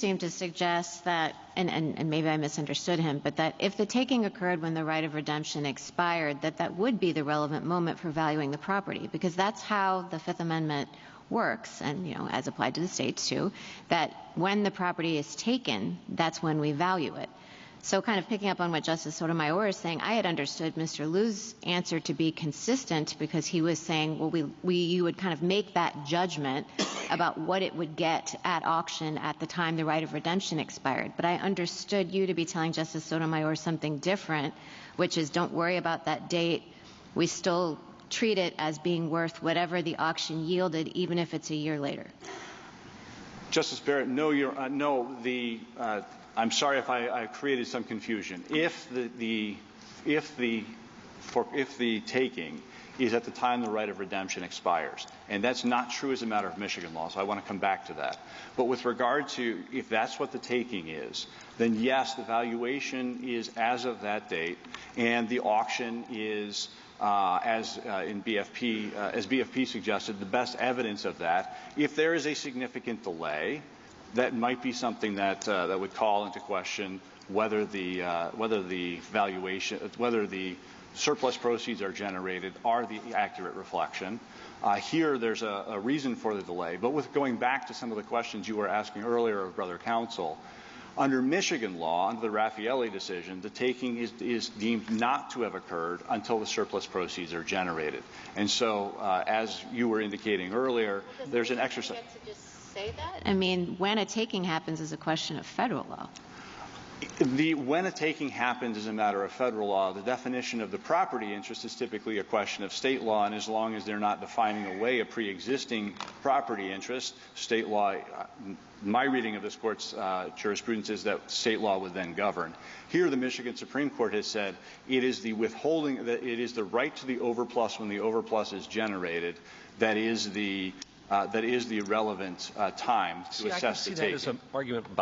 seem to suggest that, and maybe I misunderstood him, but that if the taking occurred when the right of redemption expired, that would be the relevant moment for valuing the property, because that's how the Fifth Amendment works, and, you know, as applied to the states too, that when the property is taken, that's when we value it. So kind of picking up on what Justice Sotomayor is saying, I had understood Mr. Liu's answer to be consistent because he was saying, well, you would kind of make that judgment about what it would get at auction at the time the right of redemption expired. But I understood you to be telling Justice Sotomayor something different, which is don't worry about that date. We still treat it as being worth whatever the auction yielded, even if it's a year later. Justice Barrett, I'm sorry if I created some confusion. If the taking is at the time the right of redemption expires, and that's not true as a matter of Michigan law, so I want to come back to that. But with regard to if that's what the taking is, then yes, the valuation is as of that date, and the auction is as BFP suggested, the best evidence of that. If there is a significant delay, that might be something that would call into question whether the surplus proceeds are generated are the accurate reflection. Here, there's a reason for the delay. But with going back to some of the questions you were asking earlier of Brother Counsel, under Michigan law, under the Raffaelli decision, the taking is deemed not to have occurred until the surplus proceeds are generated. And so, as you were indicating earlier, there's an exercise. Say that? I mean, when a taking happens is a question of federal law. When a taking happens is a matter of federal law. The definition of the property interest is typically a question of state law, and as long as they're not defining away a pre-existing property interest, state law, my reading of this Court's jurisprudence is that state law would then govern. Here, the Michigan Supreme Court has said it is the withholding, that it is the right to the overplus when the overplus is generated that is the relevant time to assess the taking. I can see that as an argument about